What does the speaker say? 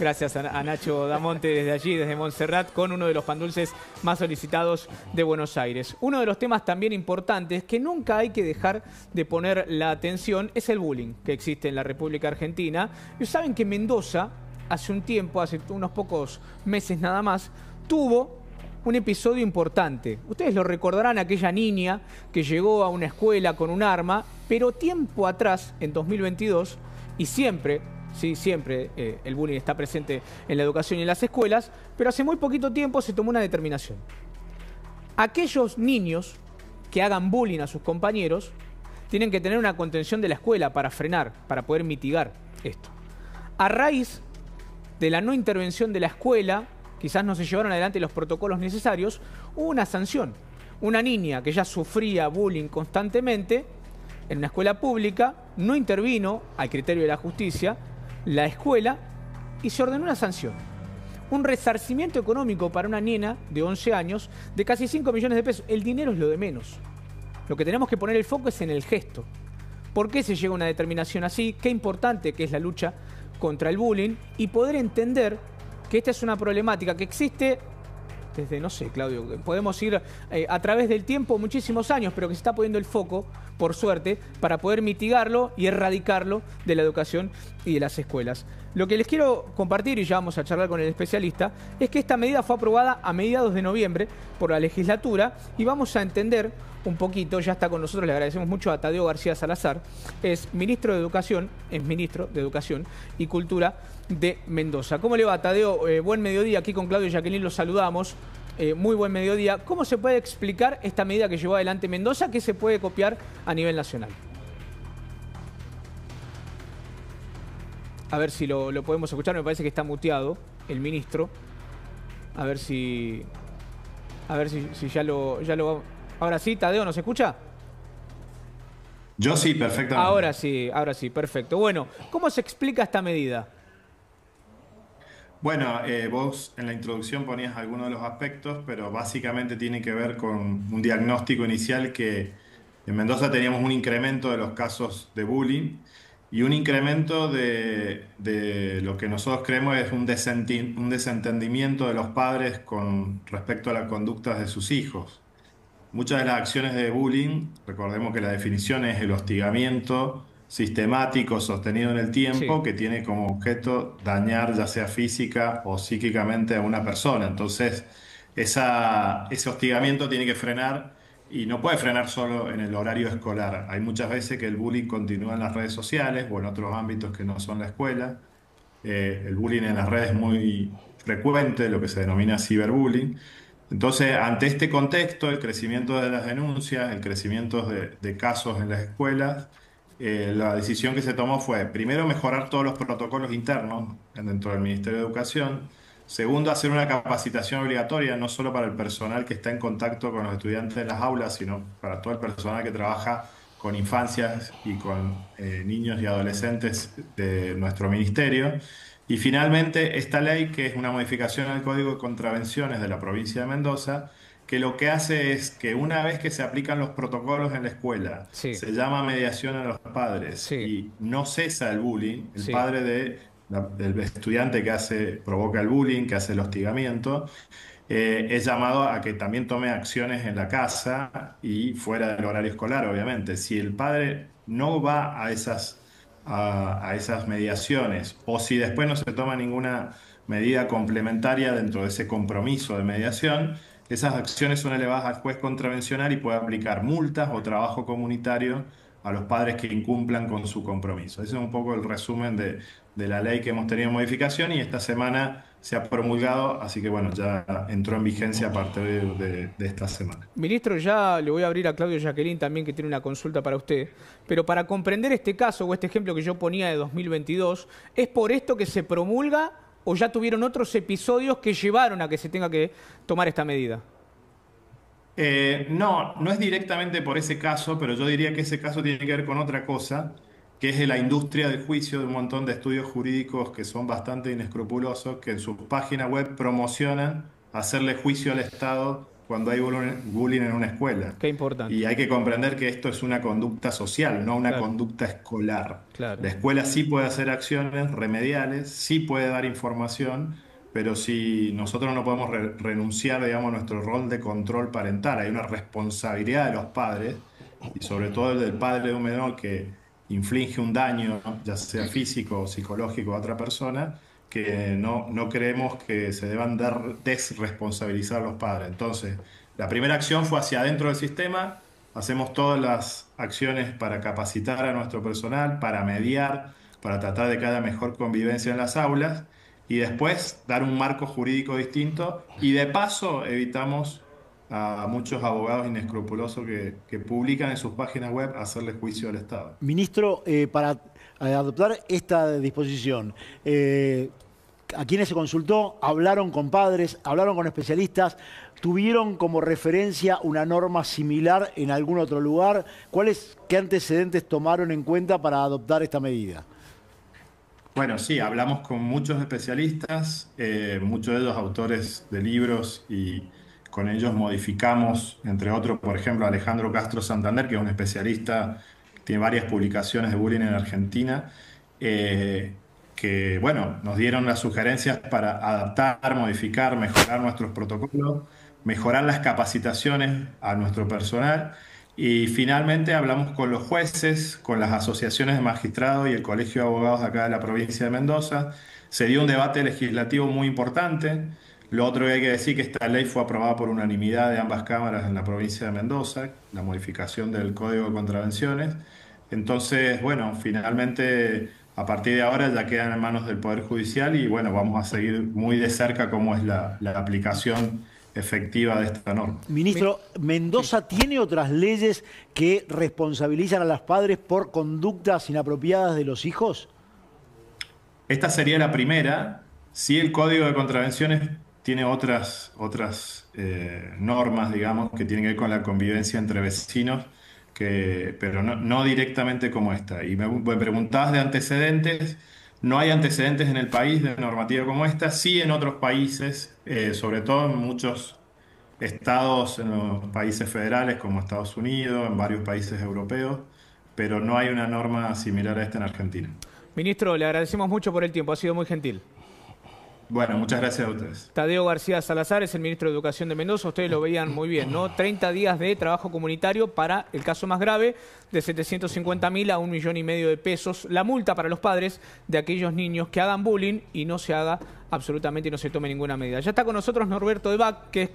Gracias a Nacho Damonte desde allí, desde Montserrat, con uno de los pan dulces más solicitados de Buenos Aires. Uno de los temas también importantes que nunca hay que dejar de poner la atención es el bullying que existe en la República Argentina. Y saben que Mendoza, hace un tiempo, hace unos pocos meses nada más, tuvo un episodio importante. Ustedes lo recordarán, aquella niña que llegó a una escuela con un arma, pero tiempo atrás, en 2022, y siempre... Sí, siempre el bullying está presente en la educación y en las escuelas, pero hace muy poquito tiempo se tomó una determinación. Aquellos niños que hagan bullying a sus compañeros tienen que tener una contención de la escuela para frenar, para poder mitigar esto. A raíz de la no intervención de la escuela, quizás no se llevaron adelante los protocolos necesarios, hubo una sanción. Una niña que ya sufría bullying constantemente en una escuela pública no intervino al criterio de la justicia la escuela y se ordenó una sanción. Un resarcimiento económico para una nena de 11 años de casi 5 millones de pesos. El dinero es lo de menos. Lo que tenemos que poner el foco es en el gesto. ¿Por qué se llega a una determinación así? Qué importante que es la lucha contra el bullying y poder entender que esta es una problemática que existe desde, no sé, Claudio, podemos ir a través del tiempo muchísimos años, pero que se está poniendo el foco, por suerte, para poder mitigarlo y erradicarlo de la educación y de las escuelas. Lo que les quiero compartir, y ya vamos a charlar con el especialista, es que esta medida fue aprobada a mediados de noviembre por la legislatura y vamos a entender un poquito, ya está con nosotros, le agradecemos mucho a Tadeo García Salazar, es ministro de Educación y Cultura de Mendoza. ¿Cómo le va, Tadeo? Buen mediodía, aquí con Claudio y Jacqueline los saludamos. Muy buen mediodía. ¿Cómo se puede explicar esta medida que llevó adelante Mendoza que se puede copiar a nivel nacional? A ver si lo podemos escuchar, me parece que está muteado el ministro. A ver si ya lo... Ahora sí, Tadeo, ¿nos escucha? Yo sí, perfectamente. Ahora sí, perfecto. Bueno, ¿cómo se explica esta medida? Bueno, vos en la introducción ponías algunos de los aspectos, pero básicamente tiene que ver con un diagnóstico inicial que en Mendoza teníamos un incremento de los casos de bullying y un incremento de lo que nosotros creemos es un desentendimiento de los padres con respecto a las conductas de sus hijos. Muchas de las acciones de bullying, recordemos que la definición es el hostigamiento sistemático sostenido en el Sí. tiempo que tiene como objeto dañar ya sea física o psíquicamente a una persona. Entonces, ese hostigamiento tiene que frenar y no puede frenar solo en el horario escolar. Hay muchas veces que el bullying continúa en las redes sociales o en otros ámbitos que no son la escuela. El bullying en las redes es muy frecuente, lo que se denomina ciberbullying. Entonces, ante este contexto, el crecimiento de las denuncias, el crecimiento de casos en las escuelas, la decisión que se tomó fue, primero, mejorar todos los protocolos internos dentro del Ministerio de Educación. Segundo, hacer una capacitación obligatoria, no solo para el personal que está en contacto con los estudiantes de las aulas, sino para todo el personal que trabaja con infancias y con niños y adolescentes de nuestro ministerio. Y finalmente, esta ley, que es una modificación al Código de Contravenciones de la provincia de Mendoza, que lo que hace es que una vez que se aplican los protocolos en la escuela, Sí, se llama mediación a los padres sí, y no cesa el bullying, el sí. padre del estudiante que provoca el bullying, que hace el hostigamiento, es llamado a que también tome acciones en la casa y fuera del horario escolar, obviamente. Si el padre no va a esas mediaciones o si después no se toma ninguna medida complementaria dentro de ese compromiso de mediación, esas acciones son elevadas al juez contravencional y puede aplicar multas o trabajo comunitario a los padres que incumplan con su compromiso. Ese es un poco el resumen de la ley que hemos tenido en modificación y esta semana se ha promulgado, así que bueno, ya entró en vigencia a partir de esta semana. Ministro, ya le voy a abrir a Claudio Jacqueline también, que tiene una consulta para usted. Pero para comprender este caso o este ejemplo que yo ponía de 2022, ¿es por esto que se promulga o ya tuvieron otros episodios que llevaron a que se tenga que tomar esta medida? No, no es directamente por ese caso, pero yo diría que ese caso tiene que ver con otra cosa, que es de la industria del juicio de un montón de estudios jurídicos que son bastante inescrupulosos, que en su página web promocionan hacerle juicio al Estado cuando hay bullying en una escuela. Qué importante. Y hay que comprender que esto es una conducta social, no una Claro, conducta escolar. claro. La escuela sí puede hacer acciones remediales, sí puede dar información, pero si nosotros no podemos renunciar, digamos, a nuestro rol de control parental, hay una responsabilidad de los padres, y sobre todo el del padre de un menor que inflige un daño, ya sea físico o psicológico a otra persona, que no creemos que se deban desresponsabilizar los padres. Entonces, la primera acción fue hacia adentro del sistema, hacemos todas las acciones para capacitar a nuestro personal, para mediar, para tratar de que haya mejor convivencia en las aulas y después dar un marco jurídico distinto y de paso evitamos a muchos abogados inescrupulosos que publican en sus páginas web hacerle juicio al Estado. Ministro, para adoptar esta disposición, ¿a quienes se consultó? ¿Hablaron con padres? ¿Hablaron con especialistas? ¿Tuvieron como referencia una norma similar en algún otro lugar? ¿Qué antecedentes tomaron en cuenta para adoptar esta medida? Bueno, sí, hablamos con muchos especialistas, muchos de ellos autores de libros y con ellos modificamos, entre otros, por ejemplo, Alejandro Castro Santander, que es un especialista, tiene varias publicaciones de bullying en Argentina, que, bueno, nos dieron las sugerencias para adaptar, modificar, mejorar nuestros protocolos, mejorar las capacitaciones a nuestro personal. Y finalmente hablamos con los jueces, con las asociaciones de magistrados y el Colegio de Abogados de acá de la provincia de Mendoza. Se dio un debate legislativo muy importante. Lo otro que hay que decir que esta ley fue aprobada por unanimidad de ambas cámaras en la provincia de Mendoza, la modificación del Código de Contravenciones. Entonces, bueno, finalmente a partir de ahora ya quedan en manos del Poder Judicial y bueno, vamos a seguir muy de cerca cómo es la aplicación efectiva de esta norma. Ministro, ¿Mendoza tiene otras leyes que responsabilizan a los padres por conductas inapropiadas de los hijos? Esta sería la primera. Sí, el Código de Contravenciones tiene otras normas, digamos, que tienen que ver con la convivencia entre vecinos, pero no directamente como esta. Y me preguntabas de antecedentes. No hay antecedentes en el país de normativa como esta, sí en otros países, sobre todo en muchos estados, en los países federales como Estados Unidos, en varios países europeos, pero no hay una norma similar a esta en Argentina. Ministro, le agradecemos mucho por el tiempo, ha sido muy gentil. Bueno, muchas gracias a ustedes. Tadeo García Salazar es el ministro de Educación de Mendoza. Ustedes lo veían muy bien, ¿no? 30 días de trabajo comunitario para el caso más grave, de 750.000 a 1,5 millones de pesos. La multa para los padres de aquellos niños que hagan bullying y no se haga absolutamente y no se tome ninguna medida. Ya está con nosotros Norberto de Bac, que es